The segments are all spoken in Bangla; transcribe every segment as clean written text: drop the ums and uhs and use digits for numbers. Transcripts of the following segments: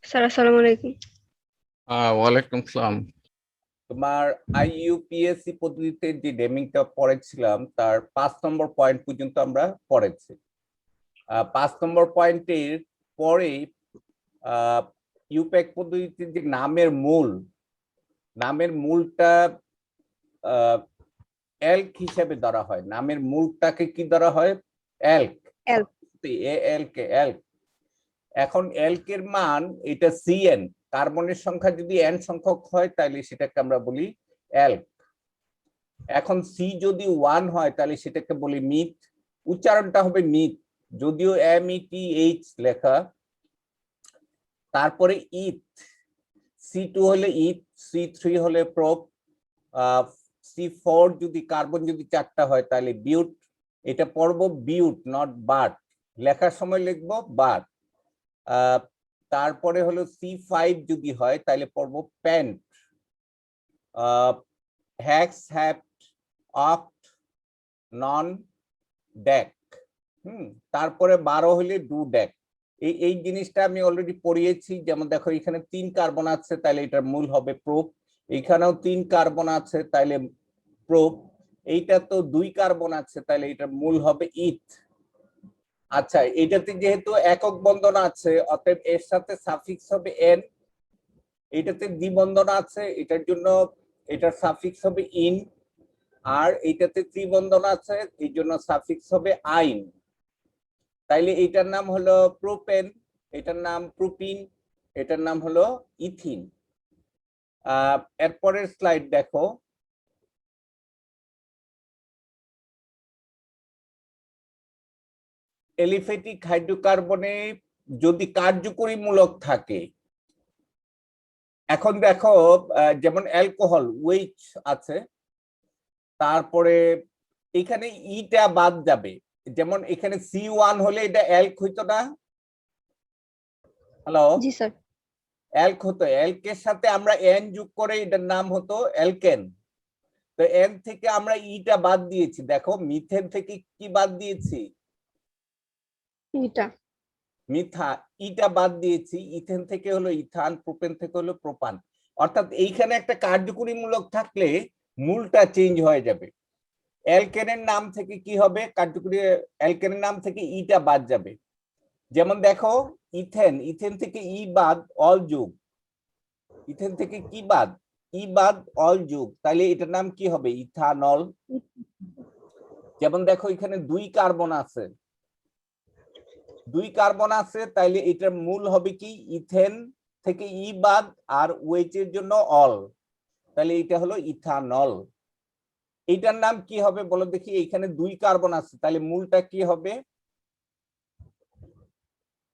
স্যার আসসালামু আলাইকুম। ওয়ালাইকুম সালাম। তোমার আইইউপিএসসি পদ্ধতিতে যে ডেমিংটা পড়েছিলাম তার 5 নম্বর পয়েন্ট পর্যন্ত আমরা পড়েছি। 5 নম্বর পয়েন্টের পরে ইউপ্যাক পদ্ধতিতে যে নামের মূলটা এলক হিসেবে ধরা হয়। নামের মূলটাকে কি ধরা হয়? এলক। এলক। এখন এলকের মান এটা সিএন, কার্বনের সংখ্যা যদি এন সংখ্যক হয় তাহলে সেটাকে আমরা বলি এলক। এখন সি যদি 1 হয় তাহলে সেটাকে বলি মিথ, উচ্চারণটা হবে মিথ, যদিও METH লেখা। তারপরে ইথ, C2 হলে ইথ, C3 হলে প্রোপ, C4 যদি কার্বন যদি 4টা হয় তাহলে বিউট। এটা পড়বো বিউট, নট বাট, লেখার সময় লিখবো বাট। তারপরে হলো C5 যদি হয় তাহলে পড়বো প্যান্ট, হ্যাক্স, হ্যাপ্ট, অক্ট, নন, ডেক। তারপরে 12 হলে ডু ডেক। এই জিনিসটা আমি অলরেডি পড়িয়েছি। যেমন দেখো এখানে 3 কার্বন আছে তাহলে এটার মূল হবে প্রোপ, এখানেও 3 কার্বন আছে তাহলে প্রোপ, এইটা তো 2 কার্বন আছে তাহলে এটার মূল হবে ইথ। আচ্ছা, এটাতে যেহেতু একক বন্ধন আছে অতএব এর সাথে সাফিক্স হবে এন। এটাতে দ্বিবন্ধন আছে এটার জন্য এটার সাফিক্স হবে ইন। আর এটাতে ত্রিবন্ধন আছে এই জন্য সাফিক্স হবে আইন। তাইলে এটার নাম হলো প্রোপেন, এটার নাম প্রোপিন, এটার নাম হলো ইথিন। এরপরের স্লাইড দেখো। এলিফ্যাটিক হাইড্রোকার্বনে যদি কার্যকরীমূলক থাকে, এখন দেখো যেমন অ্যালকোহল ওয়েচ আছে, তারপরে এখানে ইটা বাদ যাবে। যেমন এখানে C1 হলে এটা অ্যালক হইতো না? হ্যালো, জি স্যার। অ্যালক হতো, অ্যালকের সাথে আমরা এন যোগ করে এটার নাম হতো অ্যালকেন। তো এন থেকে আমরা ইটা বাদ দিয়েছি। দেখো মিথেন থেকে কি বাদ দিয়েছি? মিথা, ইটা বাদ দিয়েছি। ইথেন থেকে হলো ইথান, প্রোপেন থেকে হলো প্রোপান। অর্থাৎ এইখানে একটা কার্যকরীমূলক থাকলে মূলটা চেঞ্জ হয়ে যাবে। অ্যালকেনের নাম থেকে কি হবে? কার্যকরী অ্যালকেনের নাম থেকে ইটা বাদ যাবে। যেমন দেখো ইথেন থেকে ই বাদ, অল যোগ। ইথেন থেকে কি বাদ? ই বাদ, অল যোগ। তাহলে এটার নাম কি হবে? ইথানল। যেমন দেখো এখানে 2 কার্বন আছে, 2 কার্বন আছে তাইলে এটার মূল হবে কি? ইথেন থেকে ই বাদ আর ওয়েচ এর জন্য অল, তাহলে এটা হলো ইথানল। এইটার নাম কি হবে বলো দেখি? এখানে 2 কার্বন আছে তাহলে মূলটা কি হবে?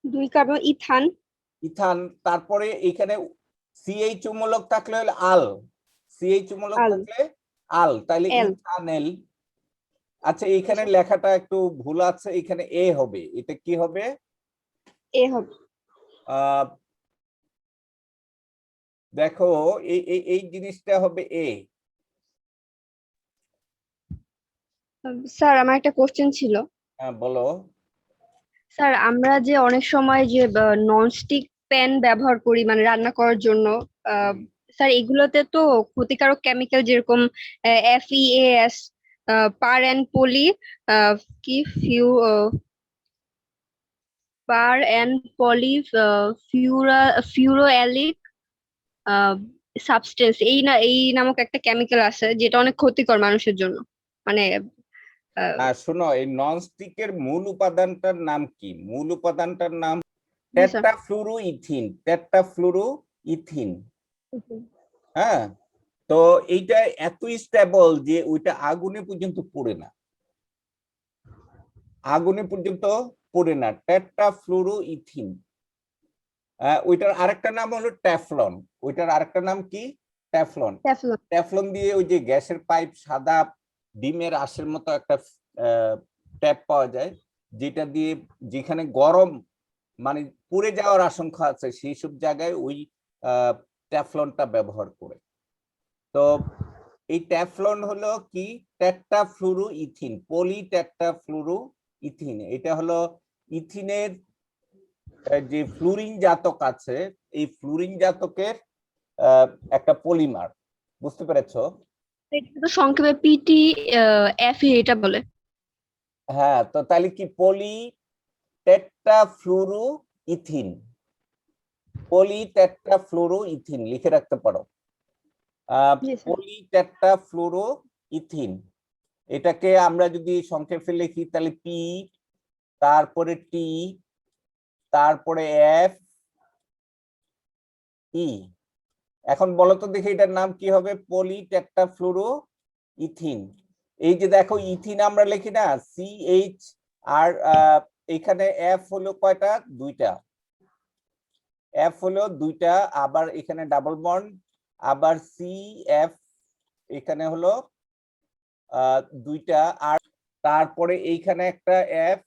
2 কার্বন, ইথান। ইথান। তারপরে এখানে সিএইচ মূলক থাকলে হলো আল, সিএইচ মূলক থাকলে আল, তাহলে ইথানেল। আচ্ছা, এখানে লেখাটা একটু ভুল আছে, এখানে এ হবে, এটা কি হবে? এ হবে। দেখো এই জিনিসটা হবে এ। স্যার আমার একটা কোশ্চেন ছিল। হ্যাঁ বলো। স্যার আমরা যে অনেক সময় যে ননস্টিক প্যান ব্যবহার করি মানে রান্না করার জন্য, স্যার এগুলোতে তো ক্ষতিকারক কেমিক্যাল যেরকম FEAS, পার অ্যান্ড পলি, কি পার অ্যান্ড পলি ফিউরোঅ্যালিক সাবস্টেন্স, এই নামক একটা কেমিক্যাল আছে যেটা অনেক ক্ষতিকর মানুষের জন্য। মানে শোনো, এই ননস্টিকের মূল উপাদানটার নাম কি? মূল উপাদানটার নাম জি স্যার। টেট্রাফ্লুরোইথিন। টেট্রাফ্লুরোইথিন। হ্যাঁ, তো এইটা এত স্টেবল যে ওইটা আগুনে পর্যন্ত পড়ে না, আগুনে পর্যন্ত পড়ে না। টেট্রাফ্লুরোইথিন। ওইটার আরেকটা নাম হলো ট্যাফলন। ওইটার আরেকটা নাম কি? ট্যাফলন। ট্যাফলন দিয়ে ওই যে গ্যাসের পাইপ, সাদা ডিমের আঁশের মতো একটা ট্যাপ পাওয়া যায়, যেটা দিয়ে যেখানে গরম মানে পুড়ে যাওয়ার আশঙ্কা আছে সেই সব জায়গায় ওই ট্যাফলনটা ব্যবহার করে। তো এই ট্যাফলন হলো কি? টেট্রাফ্লুরোইথিন, পলি টেট্রাফ্লুরোইথিন। এটা হলো ইথিনের যে ফ্লুরিন জাতক আছে, এই ফ্লুরিন জাতকের একটা পলিমার। বুঝতে পেরেছো? এটা তো সংক্ষেপে পিটি এফই এটা বলে। হ্যাঁ, তো তাহলে কি পলি টেট্রাফ্লুরো ইথিন, পলি টেট্রাফ্লুরো ইথিন লিখে রাখতে পারো। জি স্যার। পলি টেট্রাফ্লুরো ইথিন, এটাকে আমরা যদি সংক্ষেপে লিখি তাহলে পি, তারপরে টি, তারপরে এফ ই। এখন বলো তো দেখি এটার নাম কি হবে? পলি টেট্রাফ্লুরো ইথিন। এই যে দেখো ইথিন আমরা লিখি না CH, আর এখানে এফ হলো কয়টা? দুইটা। এফ হলো দুইটা, আবার এখানে ডাবল বন্ড, আবার CF এখানে হলো দুইটা, আর তারপরে এইখানে একটা এফ,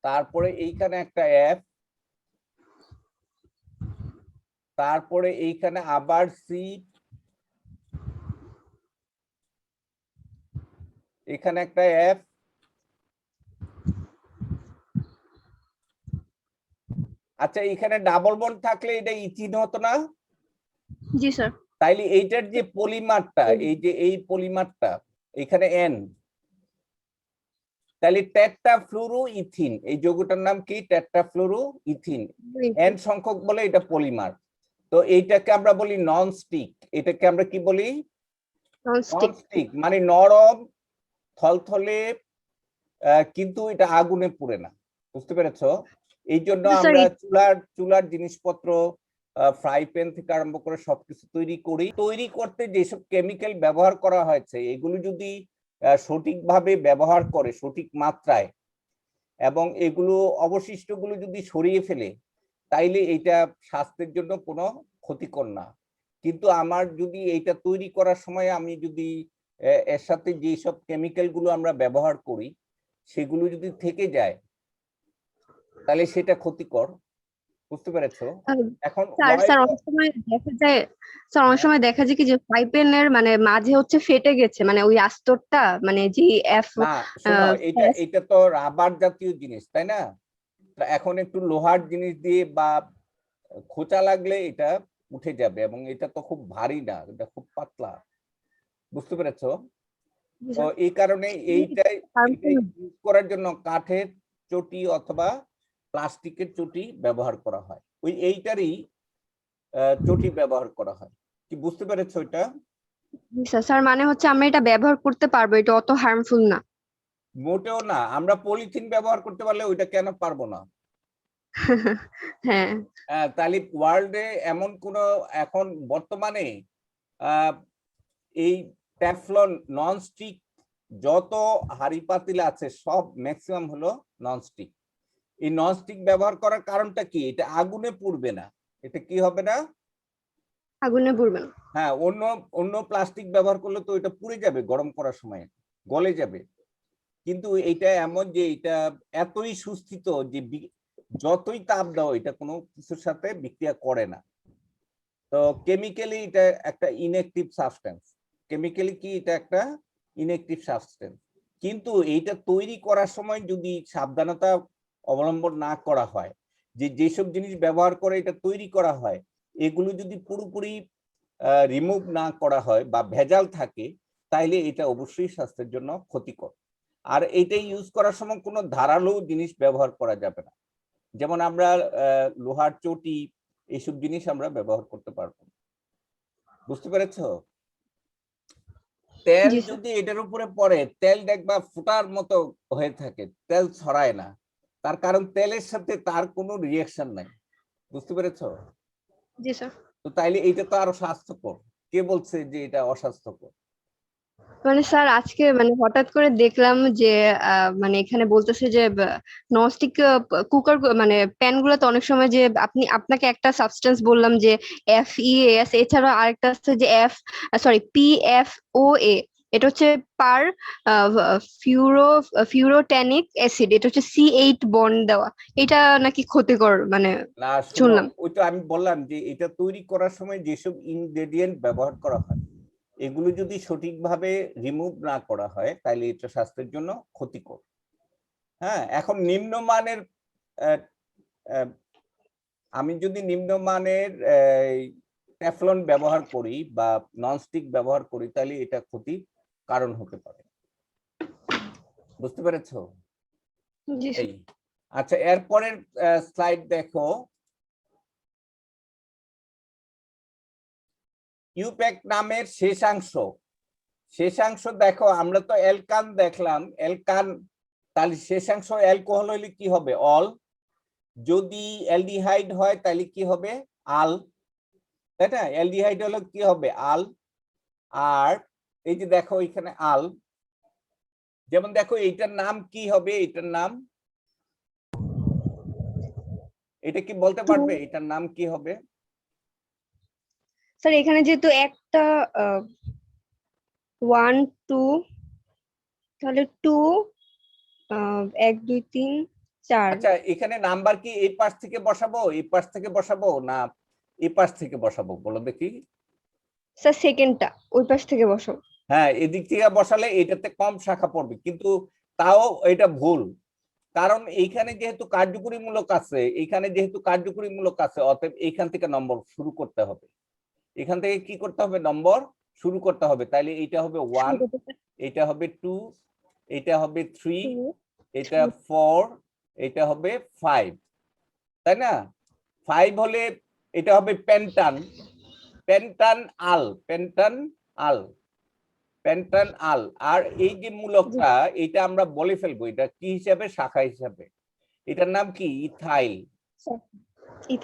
তারপরে এইখানে একটা এফ, তারপরে এইখানে আবার সি, এখানে একটা এফ, আচ্ছা এখানে ডাবল বন্ড থাকলে এটা ইথিন হতো না? জি স্যার। তাইলে এইটার যে পলিমারটা, এই যে এই পলিমারটা এখানে এন, তাহলে টেট্রাফ্লুরো ইথিন, এই যৌগটার নাম কি? Tetrafluoro ethene. এন সংখ্যক বলে এটা পলিমার। তো এইটাকে আমরা বলি নন স্টিক। এটাকে আমরা কি বলি? ননস্টিক। ননস্টিক মানে নরম, থলথলে, কিন্তু এটা আগুনে পুড়ে না। বুঝতে পেরেছো? এই জন্য স্যার আমরা চুলার জিনিসপত্র, ফ্রাই প্যান থেকে আরম্ভ করে সবকিছু তৈরি করি। তৈরি করতে যেসব কেমিক্যাল ব্যবহার করা হয়েছে এগুলো যদি সঠিকভাবে ব্যবহার করে সঠিক মাত্রায়, এবং এগুলো অবশিষ্টগুলো যদি সরিয়ে ফেলে, তাইলে এটা স্বাস্থ্যের জন্য কোনো ক্ষতিকর না। কিন্তু আমার যদি এইটা তৈরি করার সময় আমি যদি এর সাথে যেসব কেমিক্যাল গুলো আমরা ব্যবহার করি সেগুলো যদি থেকে যায় তাহলে সেটা ক্ষতিকর। বুঝতে পেরেছো? এখন স্যার স্যার অনেক সময় দেখা যায়, স্যার অনেক সময় দেখা যায় কি যে পাইপের মানে মাঝে হচ্ছে ফেটে গেছে, মানে ওই আস্তরটা, মানে যে এফ। না শোনো, এটা তো রাবার জাতীয় জিনিস, তাই না? এখন একটু লোহার জিনিস দিয়ে বা খোঁচা লাগলে এটা উঠে যাবে, এবং এটা তো খুব ভারী না, এটা খুব পাতলা। বুঝতে পেরেছো? তো এই কারণে এইটাই ইউজ করার জন্য কাঠের চটি অথবা প্লাস্টিকের চটি ব্যবহার করা হয়। ওই এইটারই চটি ব্যবহার করা হয়। কি বুঝতে পেরেছো এটা? স্যার মানে হচ্ছে আমরা এটা ব্যবহার করতে পারবো, এটা অত হার্মফুল না। মোটেও না। আমরা পলিথিন ব্যবহার করতে পারলে ওইটা কেন পারবো না? হ্যাঁ। তাহলে ওয়ার্ল্ডে এমন কোন এখন বর্তমানে এই ট্যাফলন ননস্টিক যত হাঁড়ি পাতিল আছে সব ম্যাক্সিমাম হলো ননস্টিক। এই ননস্টিক ব্যবহার করার কারণটা কি? এটা আগুনে পুড়বে না। এটা কি হবে না? আগুনে পুড়বে না। হ্যাঁ, অন্য অন্য প্লাস্টিক ব্যবহার করলে তো এটা পুড়ে যাবে, গরম করার সময় গলে যাবে। কিন্তু এটা এমন যে এটা এতই সুস্থিত যে যতই তাপ দাও এটা কোনো কিছুর সাথে বিক্রিয়া করে না। তো কেমিক্যালি এটা একটা ইনঅ্যাক্টিভ সাবস্টেন্স। কেমিক্যালি কি এটা একটা ইনঅ্যাক্টিভ সাবস্টেন্স। কিন্তু এইটা তৈরি করার সময় যদি সাবধানতা অবলম্বন না করা হয়, যে যেসব জিনিস ব্যবহার করে এটা তৈরি করা হয় এগুলো যদি পুরোপুরি রিমুভ না করা হয় বা ভেজাল থাকে, তাইলে এটা অবশ্যই স্বাস্থ্যের জন্য ক্ষতিকর। আর এটা ইউজ করার সময় কোনো ধারালো জিনিস ব্যবহার করা যাবে না। যেমন আমরা লোহার চটি এইসব জিনিস আমরা ব্যবহার করতে পারবো। বুঝতে পেরেছো? তেল জি স্যার। যদি এটার উপরে পড়ে, তেল দেখবা ফুটার মতো হয়ে থাকে, তেল ছড়ায় না। তার কারণ তেলের সাথে তার কোনো রিঅ্যাকশন নাই। বুঝতে পেরেছো? জি স্যার। তো তাইলে এটা তো আরো স্বাস্থ্যকর। কে বলছে যে এটা অস্বাস্থ্যকর? মানে স্যার আজকে মানে হঠাৎ করে দেখলাম যে মানে এখানে বলতেছে যে ননস্টিক কুকার মানে প্যান গুলোতে অনেক সময় যে আপনাকে একটা সাবস্টেন্স বললাম যে FEAS, এছাড়া আরেকটা আছে যে PFOA। এটা হচ্ছে পার ফিউরোট্যানিক অ্যাসিড, এটা হচ্ছে C8 বন্ড দেওয়া। এটা নাকি ক্ষতিকর মানে না শোনো, শুনলাম। ওই তো আমি বললাম যে এটা তৈরি করার সময় যেসব ইনগ্রেডিয়েন্ট ব্যবহার করা হয় এগুলো যদি সঠিকভাবে রিমুভ না করা হয় তাহলে এটা স্বাস্থ্যের জন্য ক্ষতিকর। হ্যাঁ, এখন নিম্নমানের আহ, আহ, আমি যদি নিম্নমানের টেফলন ব্যবহার করি বা ননস্টিক ব্যবহার করি তাহলে এটা ক্ষতির কারণ হতে পারে। বুঝতে পেরেছো? জি এই আচ্ছা, এরপরের স্লাইড দেখো। ইউপ্যাক নামের শেষাংশ দেখো, আমরা তো অ্যালকান দেখলাম, অ্যালকান, তাহলে শেষাংশ অ্যালকোহল হলে কি হবে? অল। যদি অ্যালডিহাইড হয় তাহলে কি হবে? আল। তাই না? অ্যালডিহাইড হলে কি হবে? আল। আর এই যে দেখো এখানে আল, যেমন দেখো এইটার নাম কি হবে? এটার নাম, এটা কি বলতে পারবে এটার নাম কি হবে? স্যার এখানে যেহেতু একটা 1 2, তাহলে 2 1 2 3 4। আচ্ছা, এখানে নাম্বার কি এই পাশ থেকে বসাবো, এই পাশ থেকে বসাবো, না এই পাশ থেকে বসাবো বলো দেখি? স্যার সেকেন্ডটা ওই পাশ থেকে বসো। হ্যাঁ, এদিক থেকে বসালে এটাতে কম শাখা পড়বে, কিন্তু তাও এটা ভুল। কারণ এইখানে যেহেতু কার্যকরীমূলক আছে, অতএব এইখান থেকে নম্বর শুরু করতে হবে। এখান থেকে কি করতে হবে? নম্বর শুরু করতে হবে। তাইলে এটা হবে 1, এটা হবে 2, এটা হবে 3, এটা 4, এটা হবে 5, তাই না? 5 হলে এটা হবে পেন্টান, পেন্টান আল, পেন্টান আল, পেন্টান আল। আর এই যে মূলকটা, এটা আমরা বলে ফেলবো এটা কি হিসাবে? শাখা হিসাবে। এটার নাম কি? ইথাইল।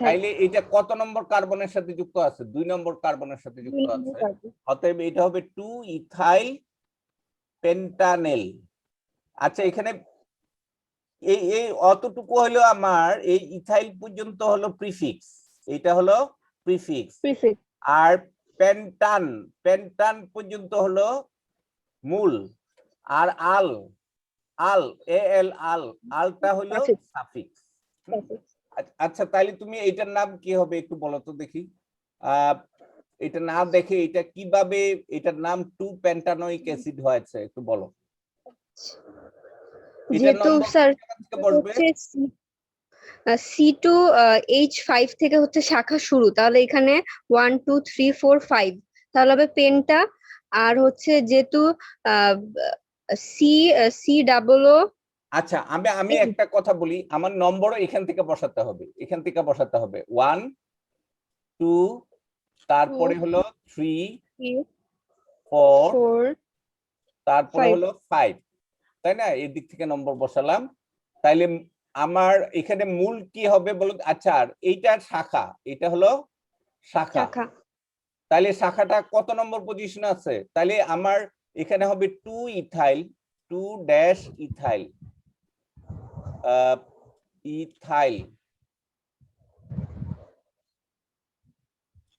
তাইলে এটা কত নম্বর কার্বনের সাথে যুক্ত আছে? 2 নম্বর কার্বনের সাথে যুক্ত আছে। অতএব এটা হবে 2 ইথাইল পেন্টানেল। আচ্ছা, এখানে এই এই অতটুকু হলো আমার এই ইথাইল পর্যন্ত হলো প্রিফিক্স, এটা হলো প্রিফিক্স। আর পেন্টান, পেন্টান পর্যন্ত হলো মূল। আর আল, আল, এল আল, আলটা হলো সাফিক্স। আচ্ছা, তাহলে তুমি এটার নাম কি হবে একটু বলো তো দেখি। এটা না দেখে এটা কিভাবে এটার নাম 2 পেন্টানোইক অ্যাসিড হয়েছে একটু বলো। যেহেতু স্যার হচ্ছে C2H5 থেকে হচ্ছে শাখা শুরু, তাহলে এখানে 1 2 3 4 5 তাহলে হবে পেন্টা। আর হচ্ছে যেহেতু সি ডাবল ও। আচ্ছা, আমি একটা কথা বলি, আমার নম্বরও এখান থেকে বসাতে হবে, এখান থেকে বসাতে হবে 1 2, তারপরে হলো 3 4, তারপরে হলো 5, তাই না? এই দিক থেকে নম্বর বসালাম। তাইলে আমার এখানে মূল কি হবে বলো? আচ্ছা, আর এইটার শাখা, এটা হলো শাখা। তাইলে শাখাটা কত নম্বর পজিশনে আছে? তাইলে আমার এখানে হবে 2 ethyl, 2 dash ethyl, ethyl,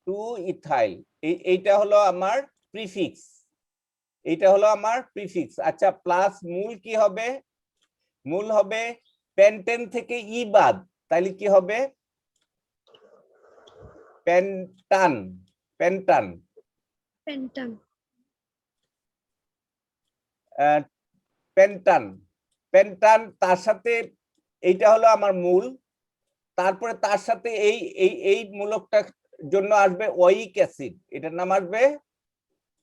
2 ethyl. এইটা হলো আমার প্রিফিক্স, এইটা হলো আমার প্রিফিক্স। আচ্ছা, প্লাস মূল কি হবে? মূল হবে পেন্টেন থেকে ই বাদ, তাইলে কি হবে? পেন্টান, পেন্টান, পেন্টান, পেন্টান, পেন্টান। তার সাথে এইটা হলো আমার মূল, তারপরে তার সাথে এই এই এই মূলকটার জন্য আসবে ওয়িক অ্যাসিড, এটার নাম আসবে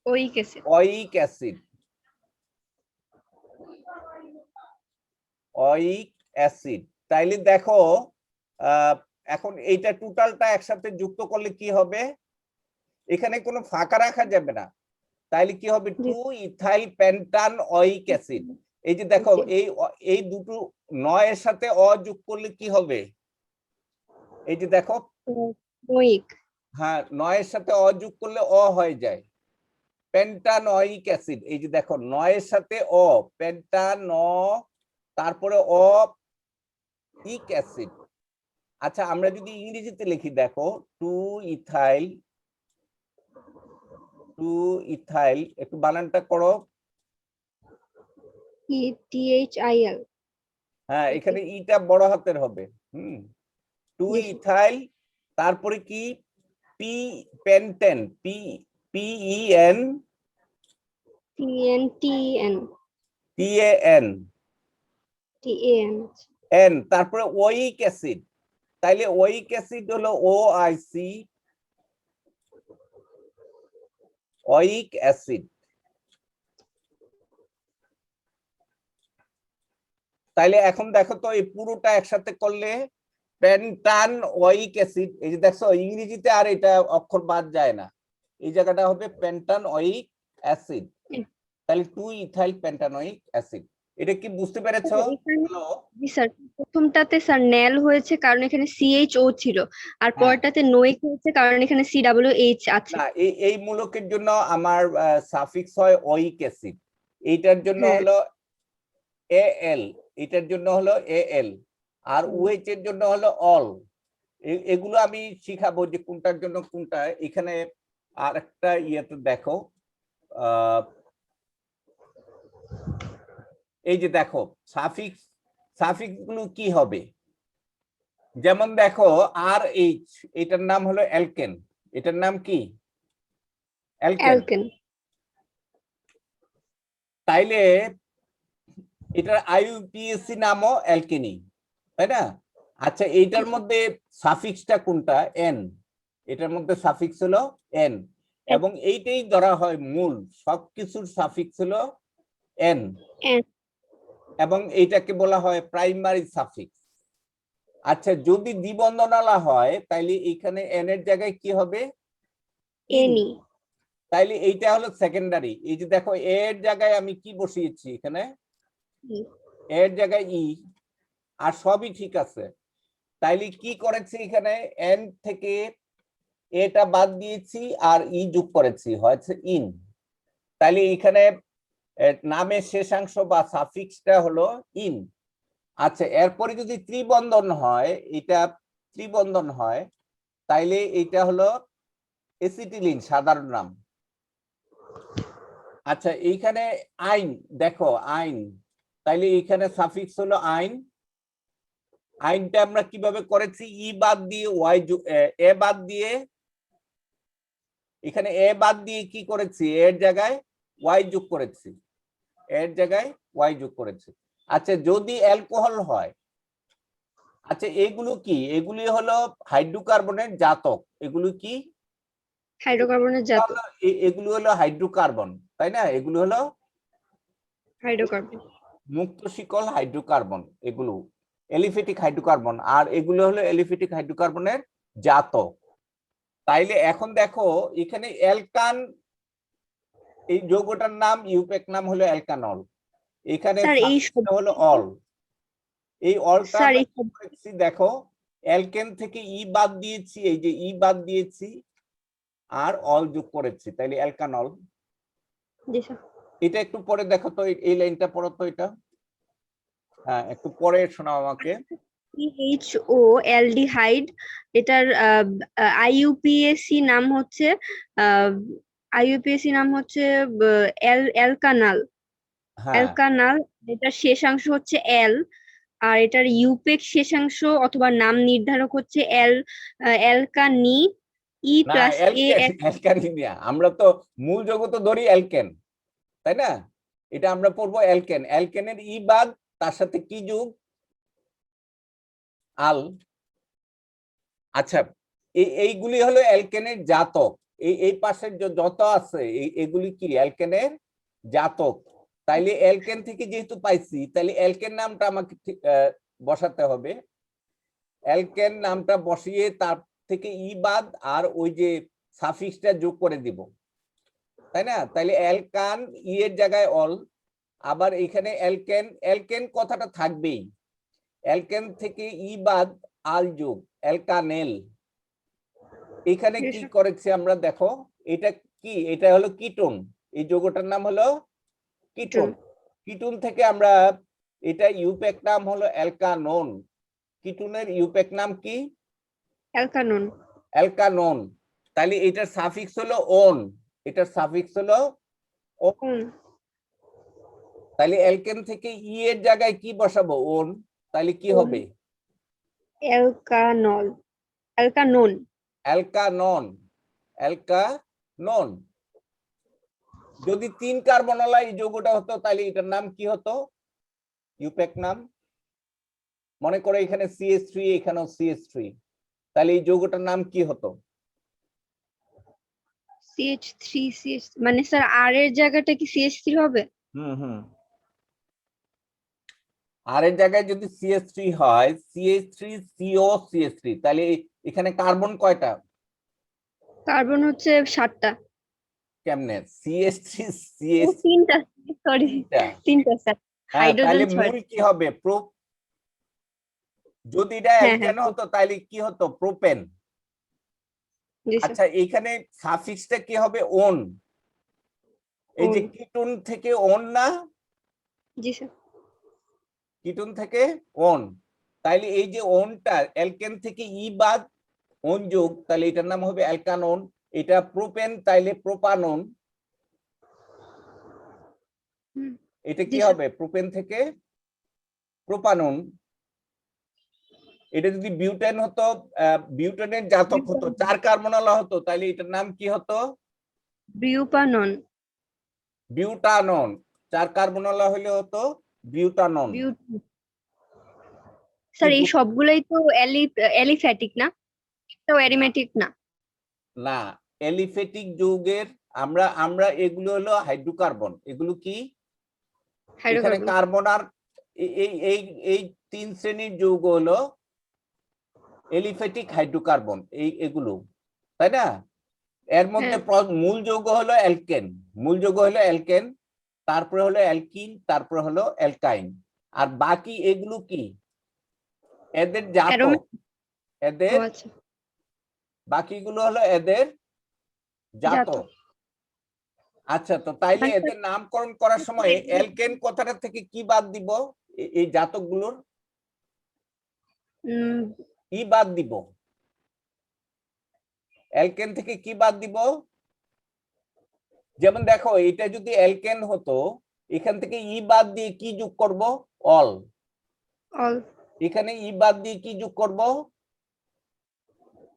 ওয়িক অ্যাসিড, ওয়িক অ্যাসিড, ওয়িক অ্যাসিড। তাইলে দেখো এখন এইটা টোটালটা একসাথে যুক্ত করলে কি হবে? এখানে কোনো ফাঁকা রাখা যাবে না। তাইলে কি হবে? 2 ইথাইল পেন্টান ওয়িক অ্যাসিড। এই যে দেখো এই দুটো 9 এর সাথে অ যোগ করলে কি হবে? এই যে দেখো, ওয়িক, হ্যাঁ, 9 এর সাথে অ যোগ করলে অ হয়ে যায়, পেন্টানোয়িক অ্যাসিড। এই যে দেখো 9 এর সাথে অ, পেন্টানো, তারপরে অ ইক অ্যাসিড। আচ্ছা, আমরা যদি ইংরেজিতে লিখি দেখো 2 ইথাইল, 2 ইথাইল, একটু বানানটা করো। THIL। হ্যাঁ, এখানে ইটা বড় হাতের হবে। 2 ইথাইল, তারপরে কি? P, pentane, P, PEN, TN, TAN, TAN, N, তারপরে ওইক অ্যাসিড, তাইলে ওইক অ্যাসিড হলো OIC, ওইক অ্যাসিড। তাইলে এখন দেখো তো এই পুরোটা একসাথে করলে পেন্টান ওইক অ্যাসিড, এই যে দেখছো ইংরেজিতে আর এটা অক্ষর বাদ যায় না, এই জায়গাটা হবে পেন্টান ওইক অ্যাসিড, তাহলে 2 ইথাইল পেন্টানোইক অ্যাসিড। এটা কি বুঝতে পেরেছো? হ্যালো? জি স্যার, প্রথমটাতে স্যার ন্যাল হয়েছে কারণ এখানে CHO ছিল, আর হ্যাঁ। পরেরটাতে নোইক হয়েছে কারণ এখানে CWH আছে। না, এই মূলকের জন্য আমার সাফিক্স হয় ওইক অ্যাসিড, এইটার জন্য হ্যাঁ। হলো AL, এটার জন্য হলো AL, আর OH এর জন্য হলো অল। এগুলো আমি শিখাবো যে কোনটার জন্য কোনটা। এখানে আর একটা ইয়েতে দেখো, এই যে দেখো সাফিক্স, সাফিক্স গুলো কি হবে, যেমন দেখো RH, এটার নাম হলো অ্যালকেন, এটার নাম কি? অ্যালকেন। অ্যালকেন। তাইলে এটার IUPAC নামও অ্যালকেনি, তাই না? আচ্ছা, এইটার মধ্যে সাফিক্সটা কোনটা? N, এটার মধ্যে সাফিক্স হলো N, এবং এইটাই ধরা হয় মূল, সবকিছুর সাফিক্স হলো N, এবং এইটাকে বলা হয় প্রাইমারি সাফিক্স। আচ্ছা, যদি দ্বিবন্ধনালা হয় তাইলে এখানে N এর জায়গায় কি হবে? এনি। তাইলে এইটা হলো সেকেন্ডারি। এই যে দেখো A এর জায়গায় আমি কি বসিয়েছি এখানে, A এর জায়গায় E, আর সবই ঠিক আছে। তাইলে কি করেছি এখানে, N থেকে এটা বাদ দিয়েছি আর E যোগ করেছি, হয়েছে ইন। তাইলে এখানে নামের শেষাংশ বা সাফিক্সটা হলো ইন। আচ্ছা, এরপরে যদি ত্রিবন্ধন হয়, এটা ত্রিবন্ধন হয়, তাইলে এটা হলো এসিটিলিন, সাধারণ নাম। আচ্ছা, এইখানে আইন, দেখো আইন, তাইলে এইখানে সাফিক্স হলো আইন। আইনটা আমরা কিভাবে করেছি, ই বাদ দিয়ে ওয়াই, এ বাদ দিয়ে, এখানে এ বাদ দিয়ে কি করেছি, এর জায়গায় ওয়াই যোগ করেছি, এর জায়গায় ওয়াই যোগ করেছি। আচ্ছা, যদি অ্যালকোহল হয়, আচ্ছা এগুলো কি, এগুলি হলো হাইড্রোকার্বনের জাতক, এগুলো কি? হাইড্রোকার্বনের জাতক। এগুলো হলো হাইড্রোকার্বন, তাই না? এগুলো হলো হাইড্রোকার্বন। মুক্ত শিকল হাইড্রোকার্বন, এগুলো এলিফেটিক হাইড্রোকার্বন, আর এগুলো হলো এলিফেটিক হাইড্রোকার্বনের জাতক। তাইলে এখন দেখো এখানে অ্যালকান, এই যৌগটার নাম, ইউপেক নাম হলো অ্যালকানল, এখানে স্যার এই সাবস্টেন্স হলো অল। এই অলটা স্যার আমরা এই কি করেছি দেখো, অ্যালকেন থেকে ই বাদ দিয়েছি, এই যে ই বাদ দিয়েছি আর অল যোগ করেছি, তাইলে অ্যালকানল। জি স্যার। এটা একটু পরে দেখো তো, এই লাইনটা পড়ো তো, এটা হ্যাঁ একটু পরে শোনাও আমাকে। CHO অ্যালডিহাইড, এটার আইইউপিএসি নাম হচ্ছে অ্যালকানাল। হ্যাঁ, অ্যালকানাল, এটার শেষাংশ হচ্ছে এল, আর এটার ইউপেক শেষাংশ অথবা নাম নির্ধারক হচ্ছে অ্যালকানি। ই না প্লাস এ। অ্যালকানিনিয়া, আমরা তো মূল যৌগ তো ধরি অ্যালকেন, তাই না? এটা আমরা পড়বো অ্যালকেন, অ্যালকেনের ই বাদ, তার সাথে কি যোগ, আল। আচ্ছা, এইগুলি হলো অ্যালকেনের জাতক, এই পাশের যত আছে এগুলি কি অ্যালকেনের জাতক। তাইলে অ্যালকেন থেকে যেহেতু পাইছি, তাইলে অ্যালকেন নামটা আমাকে বসাতে হবে। অ্যালকেন নামটা বসিয়ে তার থেকে ই বাদ আর ওই যে সাফিক্সটা যোগ করে দিব, তাই না? তাইলে অ্যালকান, ই এর জায়গায় অল, আবার এখানে অ্যালকেন, অ্যালকেন কথাটা থাকবেই, অ্যালকেন থেকে ই বাদ আল যোগ, অ্যালকানেল। এখানে কি করেছি আমরা দেখো, এটা কি, এটা হলো কিটোন, এই যৌগটার নাম হলো কিটোন। কিটোন থেকে আমরা, এটা ইউপেক নাম হলো অ্যালকানোন, কিটোনের ইউপেক নাম কি? অ্যালকানন। অ্যালকানোন। তাহলে এটার সাফিক্স হলো ওন, এটার সাফিক্স হলো ওন। তাহলে অ্যালকেন থেকে ই এর জায়গায় কি বসাবো, ওন, তাহলে কি হবে? অ্যালকানল। অ্যালকানোন। অ্যালকানন, অ্যালকানন। যদি 3 কার্বনলা এই যৌগটা হতো তাহলে এটার নাম কি হতো, ইউপেক নাম? মনে করো এখানে CH3, এখানেও CH3, তাহলে এই যৌগটার নাম কি হতো? CH3 CH মানে স্যার আর এর জায়গাটা কি CH3 হবে? হুম আর এর জায়গায় যদি CH3 হয়, CH3CO CH3, তাহলে এখানে কার্বন কয়টা? কার্বন হচ্ছে 7টা। কেমনে CH3 ও CH? 3টা, সরি, 3টা স্যার। হ্যাঁ, তাহলে হাইড্রোজেন 6। মূল কি হবে? যদি এটা হ্যাঁ অ্যালকেন হতো তাহলে কি হতো? প্রোপেন। জি স্যার। আচ্ছা, এখানে সাফিক্সটা কি হবে? ওন। এই যে কিটোন থেকে ওন না, জি স্যার। কিটোন থেকে ওন, তাইলে এই যে ওনটা অ্যালকেন থেকে বাদ, ওন যোগ, তাহলে এটার নাম হবে অ্যালকানোন। এটা প্রোপেন, তাইলে প্রোপানন। এটা জি কি স্যার। হবে? প্রোপেন থেকে প্রোপানন। এটা যদি বিউটেন হতো, বিউটেনের জাতক হতো, 4 কার্বনলা হতো, তাহলে এটার নাম কি হতো? বিউপানন। বিউটানন। 4 কার্বনলা হলে হতো বিউটানন। স্যার এই সবগুলাই তো অ্যালিফ্যাটিক না, তো অ্যারিমেটিক না? না, এলিফেটিক যৌগের আমরা আমরা এগুলো হলো হাইড্রোকার্বন। এগুলো কি? এখানে হাইড্রোকার্বন। কার্বন আর এই এই এই 3 শ্রেণীর যৌগ হলো এলিফেটিক হাইড্রোকার্বন, এগুলো, তাই না? এর মধ্যে মূল যৌগ হলো অ্যালকেন। মূল যৌগ হলো অ্যালকেন, তারপরে হলো অ্যালকিন, তারপরে হলো অ্যালকাইন। আর বাকি এগুলো কি? এদের জাতক, এদের আচ্ছা, বাকিগুলো হলো এদের জাতক। আচ্ছা, তো তাইলে মানে এদের নামকরণ করার সময় অ্যালকেন কথাটা থেকে কি বাদ দিব? এই জাতকগুলোর বাদ দিব। অ্যালকেন থেকে কি বাদ দিব? যেমন দেখো, এটা যদি অ্যালকেন হতো, এখান থেকে বাদ দিয়ে কি যোগ করব? অল। অল। এখানে বাদ দিয়ে কি যোগ করব?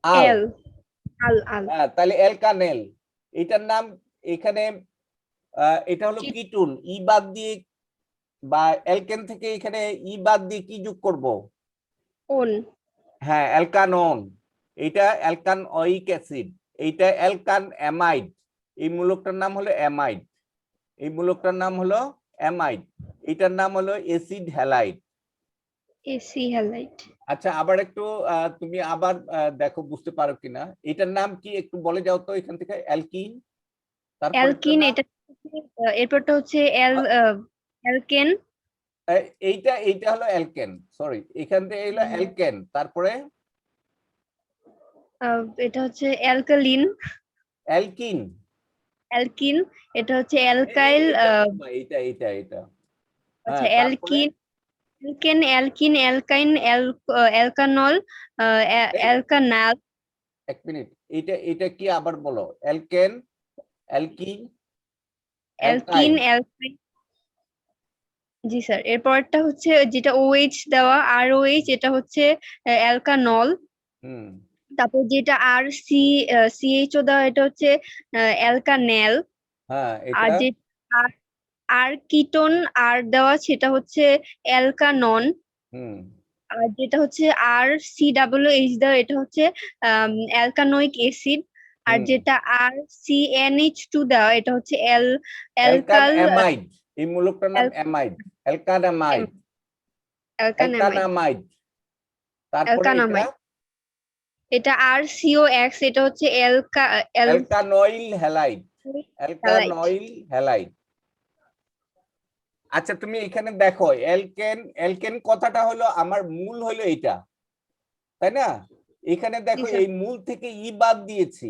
আল। এল। আল আল। হ্যাঁ, তাহলে অ্যালকানেল। এটার নাম এখানে এটা হলো কিটুন। বাদ দিয়ে বা অ্যালকেন থেকে এখানে বাদ দিয়ে কি যোগ করব? ওন। হ্যাঁ, অ্যালকানন। এটা অ্যালকানয়িক অ্যাসিড, এইটা অ্যালকান অ্যামাইড। এই মূলকটার নাম হলো অ্যামাইড। এই মূলকটার নাম হলো অ্যামাইড। এটার নাম হলো অ্যাসিড হ্যালাইড। AC halide. আচ্ছা, আবার একটু তুমি আবার দেখো বুঝতে পারো কিনা। এটার নাম কি একটু বলে যাও তো এখান থেকে। অ্যালকিন, তারপরে অ্যালকিন, এটা এরপরটা হচ্ছে অ্যালকেন। এইটা এইটা হলো অ্যালকেন, সরি, এখান থেকে হলো অ্যালকেন, তারপরে এটা হচ্ছে অ্যালকালিন। অ্যালকিন। অ্যালকিন, এটা হচ্ছে অ্যালকাইল। এইটা এইটা এইটা আচ্ছা, হ্যাঁ, তারপরে alkene, alkane, alkene, alkyne, alkanol, alkanal. এক মিনিট, এটা এটা কি আবার বলো? Alkane, alkene, alkene, alkyne. Alkyne. জি স্যার, এরপরটা হচ্ছে যেটা OH দেওয়া, ROH, এটা হচ্ছে অ্যালকানল। হুম তারপর যেটা CHO দেওয়া, এটা হচ্ছে অ্যালকানেল। হ্যাঁ, আর এটা যে আর আর কিটোন আর দেওয়া, সেটা হচ্ছে অ্যালকানন। হুম আর যেটা হচ্ছে COOH দেওয়া, এটা হচ্ছে অ্যালকানোইক অ্যাসিড। আর হুম যেটা CnH2 দেওয়া, এটা হচ্ছে অ্যালকান অ্যালকাল অ্যামাইড। এই মূলকটার নাম অ্যামাইড, অ্যালকানামাইড, অ্যালকানামাইড। অ্যালকানামাইড। তারপরে এটা অ্যালকানামাইড। এটা COX, এটা হচ্ছে অ্যালকানয়িল হ্যালাইড, হ্যালাইড। অ্যালকানয়িল হ্যালাইড। আচ্ছা, তুমি এখানে দেখো, অ্যালকেন, অ্যালকেন কথাটা হলো আমার মূল হলো এটা, তাই না? এখানে জি দেখো, স্যার। এই মূল থেকে বাদ দিয়েছি,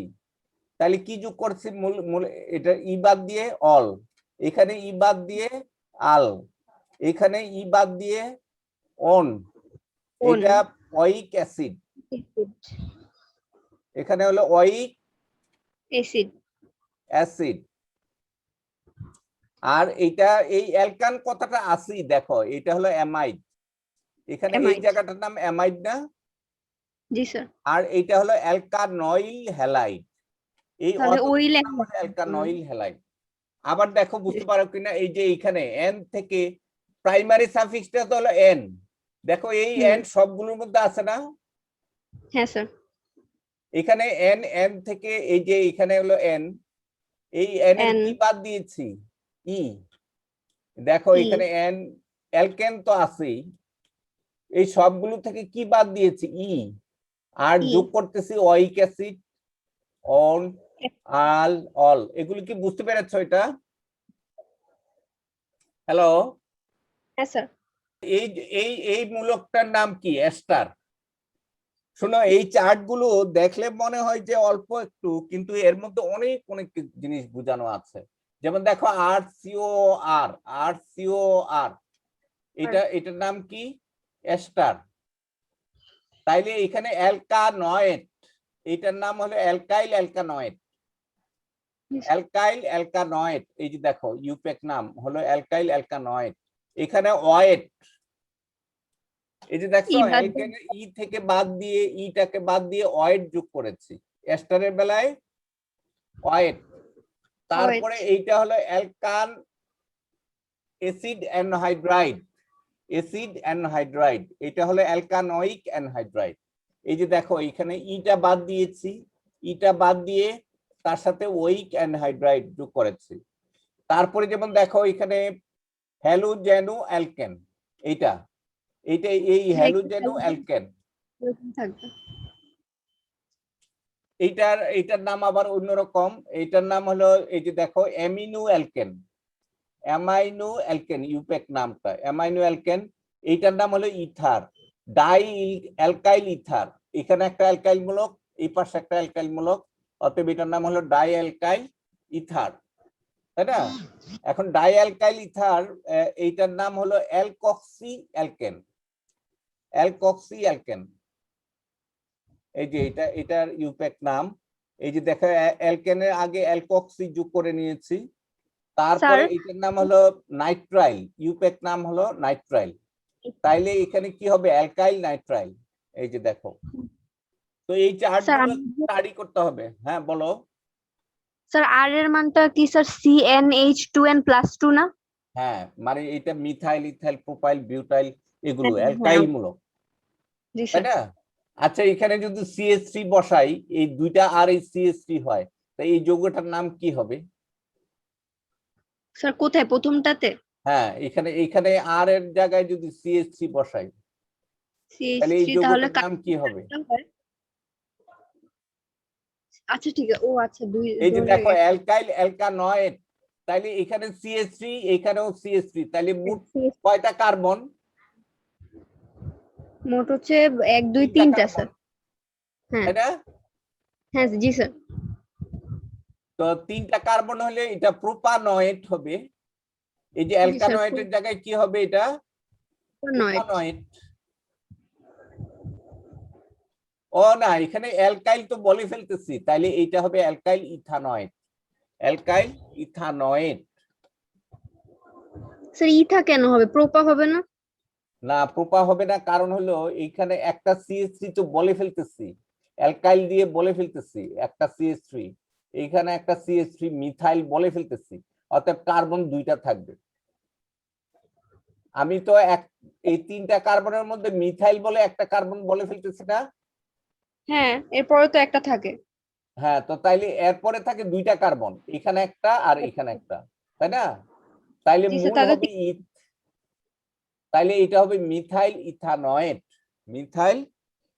তাহলে কি যোগ করছি? মূল মূল এটা বাদ দিয়ে অল, এখানে বাদ দিয়ে আল, এখানে বাদ দিয়ে অন। ওন। এটা ওয়িক অ্যাসিড, এখানে হলো ওয়িক অ্যাসিড। অ্যাসিড। আর এটা এই অ্যালকান কথাটা আসি, দেখো এটা হলো অ্যামাইড, এখানে এই অ্যামাইড। জায়গাটার নাম অ্যামাইড না? জি স্যার। আর এটা হলো অ্যালকানয়িল হ্যালাইড। এই তাহলে ওই অতগুলোর নাম হলো অ্যালকানয়িল হ্যালাইড। আবার দেখো বুঝতে পারো কিনা, এই যে এইখানে এন থেকে প্রাইমারি সাফিক্সটা তো হলো এন, দেখো এই হুম। এন সবগুলোর মধ্যে আছে না? হ্যাঁ স্যার। এখানে এন এন থেকে এই যে এখানে হলো এন, এই এন এর এন কি বাদ দিয়েছি? ই। দেখো ই এখানে এন, অ্যালকেন তো আছেই, এই সবগুলো থেকে কি বাদ দিয়েছি? ই। আর ই যোগ করতেছি ওয়িক অ্যাসিড, অন, আল, অল। এগুলো কি বুঝতে পেরেছো এটা? হ্যালো, হ্যাঁ স্যার। এই এই এই মূলকটার নাম কি? এস্টার। শোনো, এই চার্ট গুলো দেখলে মনে হয় যে অল্প একটু, কিন্তু এর মধ্যে অনেক অনেক জিনিস বোঝানো আছে। যেমন দেখো আর সিও আর, আর সিও আর, এটার নাম কি? এস্টার। তাইলে এখানে অ্যালকানয়েড, এটার নাম হলো অ্যালকাইল অ্যালকানয়েড। অ্যালকাইল অ্যালকানয়েড, এই যে দেখো ইউপেক নাম হলো অ্যালকাইল অ্যালকানয়েড। এখানে ওয়েট, এই যে দেখছো ই বাদ দাও। এখানে ই থেকে বাদ দিয়ে, ইটাকে বাদ দিয়ে ওয়েট যোগ করেছি এস্টারের বেলায়, ওয়েট। ওয়েট। তারপরে এইটা হলো অ্যালকান অ্যাসিড অ্যানহাইড্রাইড, অ্যাসিড অ্যানহাইড্রাইড, এটা হলো অ্যালকানোয়িক অ্যানহাইড্রাইড। এই যে দেখো এখানে ইটা বাদ দিয়েছি, ইটা বাদ দিয়ে তার সাথে ওয়িক অ্যানহাইড্রাইড যোগ করেছি। তারপরে যেমন দেখো এখানে হ্যালোজেনো অ্যালকেন, এইটা এইটা এই স্যার একটু হ্যালোজেনো অ্যালকেন, এরকম থাকবে। এইটার নাম আবার অন্যরকম। এইটার নাম হলো এই যে দেখো অ্যামিনো অ্যালকেন, অ্যামাইনো অ্যালকেন, ইউপেক নামটা অ্যামাইনো অ্যালকেন। এইটার নাম হলো ইথার, ডাই অ্যালকাইল ইথার। এখানে একটা অ্যালকাইল মূলক, এই পাশে একটা অ্যালকাইল মূলক, অতএব এটার নাম হলো ডাই অ্যালকাইল ইথার, তাই না? এখন ডাই অ্যালকাইল ইথার, এইটার নাম হলো অ্যালকক্সি অ্যালকেন, অ্যালকক্সি অ্যালকেন। এই যে এটার ইউপেক নাম। এই যে দেখো অ্যালকেনের আগে অ্যালকক্সি যোগ করে নিয়েছি। স্যার তারপরে এটার নাম হলো নাইট্রাইল, ইউপেক নাম হলো নাইট্রাইল। তাইলে এখানে কি হবে? Alkyl nitrile. এই যে দেখো, তো এই চার্ট স্যার গুলো স্টাডি করতে হবে। হ্যাঁ বলো। স্যার আর এর মানটা কি স্যার CnH2n+2 না? হ্যাঁ, মানে এটা মিথাইল, ইথাইল, প্রোপাইল, বিউটাইল, এগুলো হ্যাঁ হ্যাঁ। অ্যালকাইল মূলক, জি তাই স্যার। না? আচ্ছা, এখানে যদি CH3 বসাই, এই দুইটা আর এই CH3 হয়, তাই এই যৌগটার নাম কি হবে? স্যার কোথায় প্রথমটাতে? হ্যাঁ, এখানে এইখানে আর এর জায়গায় যদি CH3 বসাই, তাহলে এই CH3 তাহলে যৌগটার নাম কি হবে? হয়। আচ্ছা ঠিক আছে, ও আচ্ছা দুই এই যে ধরে দেখো অ্যালকাইল অ্যালকানয়েড, তাহলে এখানে CH3, এখানেও CH3, তাহলে মোট কয়টা কার্বন? মোট হচ্ছে 1 2 তিনটা 3টা কার্বন, স্যার। হ্যাঁ তাই না? হ্যাঁ জি স্যার। তো তিনটা কার্বন হলে এটা প্রোপানয়েড হবে। এই যে জি স্যার। অ্যালকানয়েডের জায়গায় কি হবে? এটা নয়েট। প্রোপানয়েড। ও না, এখানে অ্যালকাইল তো বলে ফেলতেছি, তাইলে এইটা হবে alkyl ethanoate, alkyl ethanoate. Sir ইথা কেন হবে, প্রোপা হবে না? না, প্রোপা হবে না, কারণ হলো এইখানে একটা CH3 তো বলে ফেলতেছি, অ্যালকাইল দিয়ে বলে ফেলতেছি একটা CH3, এইখানে একটা CH3 মিথাইল বলে ফেলতেছি, অর্থাৎ কার্বন দুইটা থাকবে। আমি তো এই তিনটা কার্বনের মধ্যে মিথাইল বলে একটা কার্বন বলে ফেলতেছি না? হ্যাঁ এরপরে তো একটা থাকে। হ্যাঁ, তো তাইলে এরপরে থাকে দুইটা কার্বন, এখানে একটা আর এখানে একটা, তাই না? তাইলে জি স্যার মূল তাহলে হবে তাইলে এটা হবে মিথাইল ইথানয়েড, মিথাইল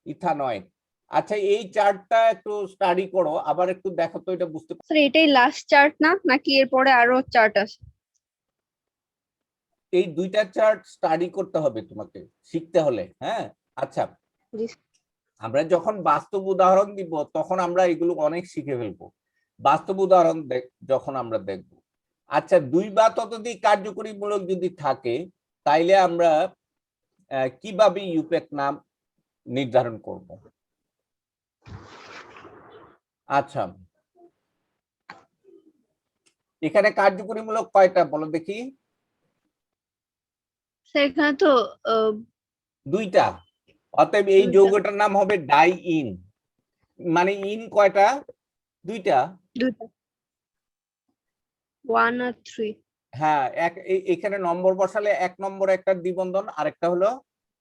ইথানয়েড। আচ্ছা, এই চার্টটা একটু স্টাডি করো, আবার একটু দেখো তো এটা বুঝতে। স্যার এটাই লাস্ট চার্ট না, নাকি এরপরে আরো চার্ট আছে? এই দুইটা চার্ট স্টাডি করতে হবে তোমাকে, শিখতে হলে। হ্যাঁ, আচ্ছা, জি আমরা যখন বাস্তব উদাহরণ দিব তখন আমরা এগুলো অনেক শিখে ফেলবো, বাস্তব উদাহরণ যখন আমরা দেখব। আচ্ছা, দুই বা ততোধিক কার্যকরী মূলক যদি থাকে, তাইলে আমরা কিভাবে ইউপেক নাম নির্ধারণ করব? আচ্ছা, এখানে কার্যকরী মূলক কয়টা বলো দেখি? স্যার এখানে তো দুইটা, অতএব এই দুইটা। যৌগটার নাম হবে ডাই ইন। মানে ইন কয়টা? দুইটা। দুইটা 1 আর 3। হ্যাঁ, এখানে নম্বর বসালে 1 নম্বর একটা দ্বিবন্ধন, আরেকটা হলো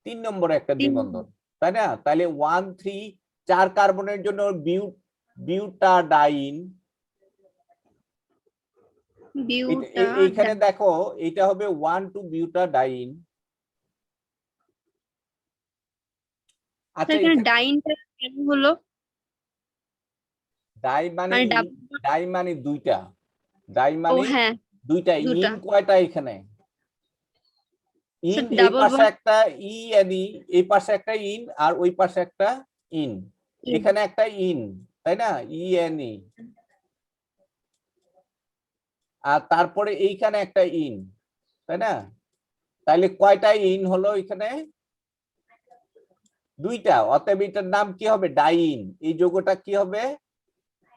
3 নম্বরে একটা তিন দ্বিবন্ধন, তাই না? তাহলে 1 3 4 কার্বনের জন্য বিউটাডাইন। বিউটা এইখানে দেখো এটা হবে 1 2 বিউটাডাইন। আচ্ছা, এখানে ডাইনটা কেন হলো? ডাই মানে মানে ডাবল। ডাই মানে দুইটা, ডাই ও মানে হ্যাঁ, দুইটা। দুটা। ইন কয়টা এখানে? ইন এই ডাবল পাশে বন্ড। একটা ই এন ই, এই পাশে একটা ইন, আর ওই পাশে একটা ইন। এখানে একটা ইন, তাই না? E N E. আর তারপরে এইখানে একটা ইন, তাই না? তাহলে কয়টা ইন হলো এখানে? দুইটা। অতএব এটার নাম কি হবে? ডাইন। এই যৌগটা কি হবে?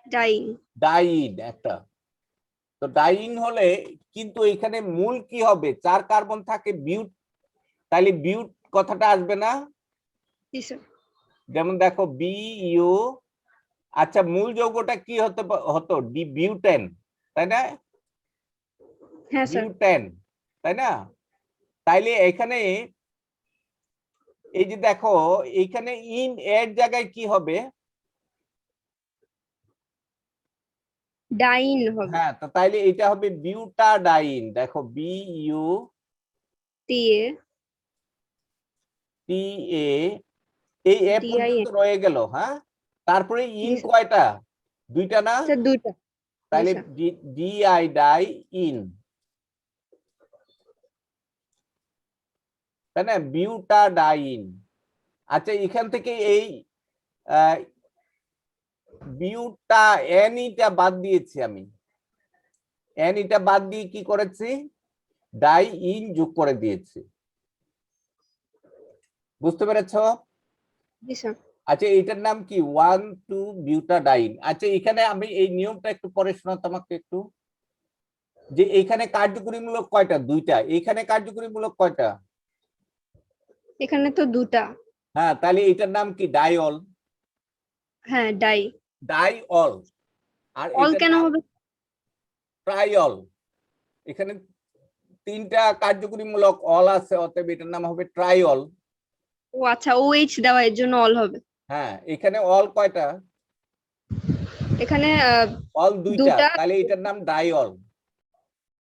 ডাইন। ডাইন একটা। তো ডাইন হলে কিন্তু এখানে মূল কি হবে? 4 কার্বন থাকে বিউট, তাহলে বিউট কথাটা আসবে না? জি স্যার। যেমন দেখো বি ইউ। আচ্ছা, মূল যৌগটা কি হতো? বিউটেন, তাই না? হ্যাঁ স্যার। বিউটেন, তাই না? তাইলে এখানে এই যে দেখো এইখানে ইন এর জায়গায় কি হবে? ডাইন হবে। হ্যাঁ, তো তাইলে এটা হবে বিউটাডাইন। দেখো বি ইউ দিয়ে টি এ, এই এ ডিআইএন। পর্যন্ত রয়ে গেল। হ্যাঁ, তারপরে জি ইন স্যার। কয়টা? দুইটা না? স্যার দুইটা। জি তাহলে স্যার। ডি আই ডাই ইন, তাই না? বিউটাডাইন। আচ্ছা, এখান থেকে এই বিউটা এনিটা বাদ দিয়েছি আমি। এনিটা বাদ দিয়ে কি করেছি? ডাই ইন যোগ করে দিয়েছি। বুঝতে পেরেছো? জি স্যার। আচ্ছা, এটার নাম কি? 1 2 বিউটাডাইন। আচ্ছা, এখানে আমি এই নিয়মটা একটু পরে শোনাতে আমাকে একটু, যে এখানে কার্যকরীমূলক কয়টা? দুইটা। এখানে কার্যকরীমূলক কয়টা? এখানে তো দুটা। হ্যাঁ, তাহলে এটার নাম কি? ডাইঅল। হ্যাঁ ডাই। ডাইঅল। আর অল এটার কেন নাম হবে? ট্রাইঅল। এখানে 3টা কার্যকরীমূলক অল আছে, অতএব এটার নাম হবে ট্রাইঅল। ও আচ্ছা, ও এইচ দেওয়া, এর জন্য অল হবে। হ্যাঁ, এখানে অল কয়টা? এখানে অল দুইটা, দুটা। তাহলে এটার নাম ডাইঅল।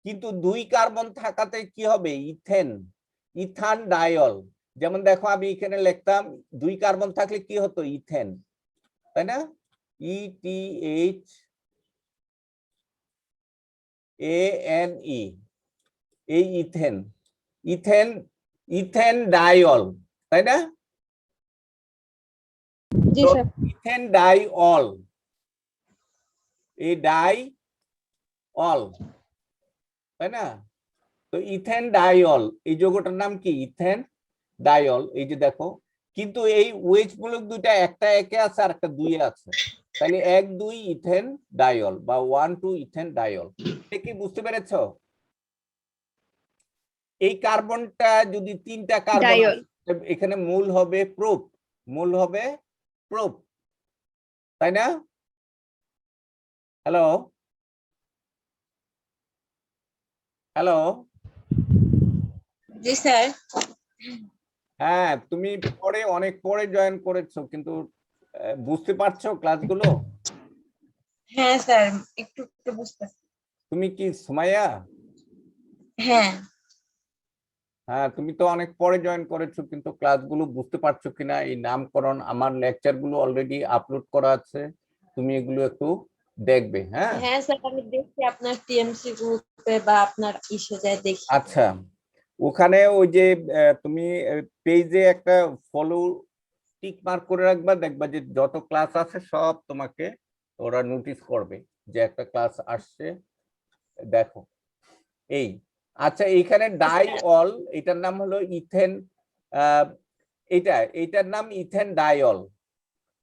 কিন্তু 2 কার্বন থাকাতে কি হবে? Ethane, ethane diol. যেমন দেখো আমি এখানে লিখতাম 2 কার্বন থাকলে কি হতো? ইথেন, তাই না? ই T H A N E, এই ইথেন। ইথেন, ইথেন ডাইঅল, তাই না? জি তো স্যার। ইথেন ডাইঅল, এই ডাই অল, তাই না? তো ইথেন ডাইঅল, এই যৌগটার নাম কি? ইথেন ডাইঅল। এই যে দেখো, কিন্তু এই ওয়েজ মূলক দুইটা, একটা একে আছে আর একটা দুইয়ে আছে। তাহলে 1 2 ইথেন ডাইঅল বা 1 2 ইথেন ডাইঅল। এটা কি বুঝতে পেরেছো? এই কার্বনটা যদি 3টা কার্বন ডাইল। আসে, এখানে মূল হবে প্রোপ, মূল হবে প্রোপ, তাই না? Hello, hello. জি স্যার। হ্যাঁ, তুমি পরে, অনেক পরে জয়েন করেছো, কিন্তু বুঝতে পারছো ক্লাসগুলো? হ্যাঁ স্যার, একটু একটু বুঝতেছি। তুমি কি সুমাইয়া? হ্যাঁ। হ্যাঁ, তুমি তো অনেক পরে জয়েন করেছো, কিন্তু ক্লাসগুলো বুঝতে পারছো কিনা? এই নামকরণ, আমার লেকচারগুলো অলরেডি আপলোড করা আছে, তুমি এগুলো একটু দেখবে। হ্যাঁ, হ্যাঁ স্যার, আমি দেখছি আপনার টিএমসি গ্রুপে বা আপনার ইসে যায় দেখি। আচ্ছা। ওখানে ওই যে তুমি পেজে একটা ফলো টিক মার্ক করে রাখবা, দেখবা যে যত ক্লাস আছে সব তোমাকে ওরা নোটিস করবে যে একটা ক্লাস আসছে, দেখো। এই, আচ্ছা, এইখানে ডাইঅল, এটার নাম হলো ইথেন। এইটার নাম ইথেন ডাইঅল।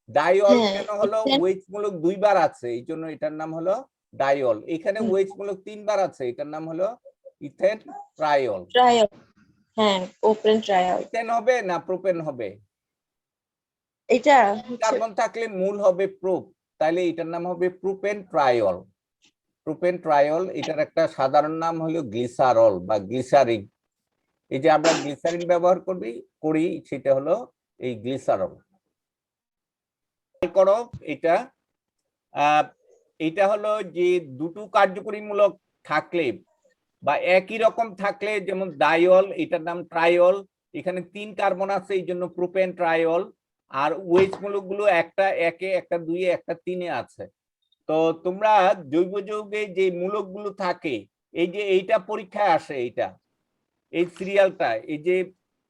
ডাইঅল হ্যাঁ, কেন হলো? ওয়েজ মূলক 2 বার আছে, এই জন্য এটার নাম হলো ডাইঅল। এখানে ওয়েজ মূলক 3 বার আছে, এটার নাম হলো ইথেন ট্রাইঅল। ট্রায়াল। হ্যাঁ, ওপেন ট্রায়াল। ইথেন হবে না প্রোপেন হবে? এটা হচ্ছে কার্বন থাকলে মূল হবে প্রোপ, তাহলে এটার নাম হবে প্রোপেন ট্রাইঅল। প্রোপেন ট্রাইঅল। এটার একটা সাধারণ নাম হলো গ্লিসারল বা গ্লিসারিন। এই যে আমরা গ্লিসারিন ব্যবহার করি সেটা হলো এই গ্লিসারল। করো এটা এটা হলো যে দুটো কার্যকরীমূলক থাকলে বা একই রকম থাকলে, যেমন ডাইল, এটার নাম ট্রাইল, এখানে 3 কার্বন আছে এই জন্য প্রোপেন ট্রাইল, আর ওয়েজ মূলকগুলো একটা একে, একটা দুইয়ে, একটা তিনে আছে। তো তোমরা জৈব যৌগে যে মূলকগুলো থাকে, এই যে এইটা পরীক্ষায় আসে, এইটা এই সিরিয়ালটা, এই যে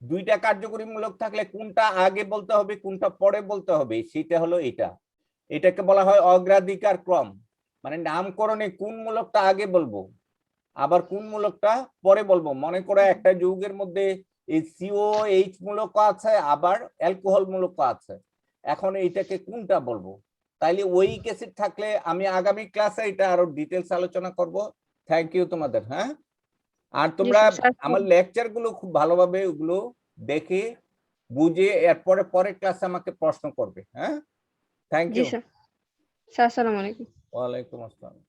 2টা কার্যকরী মূলক থাকলে কোনটা আগে বলতে হবে কোনটা পরে বলতে হবে, সেটা হলো এটা। এটাকে বলা হয় অগ্রাধিকার ক্রম, মানে নামকরণে কোন মূলকটা আগে বলবো আবার কোন মূলকটা পরে বলবো। মনে করো একটা যৌগের মধ্যে এই COH মূলক আছে, আবার অ্যালকোহল মূলক আছে, এখন এইটাকে কোনটা বলবো? তাইলে ওইক অ্যাসিড থাকলে আমি আগামী ক্লাসে এটা আরো ডিটেলস আলোচনা করব। থ্যাংক ইউ তোমাদের। হ্যাঁ, আর তোমরা স্যার। আমার লেকচার গুলো খুব ভালোভাবে ওগুলো দেখে বুঝে এরপরে পরের ক্লাসে আমাকে প্রশ্ন করবে। হ্যাঁ, thank G U. Sir. Sir আসসালামু আলাইকুম। ওয়ালাইকুম আসসালাম।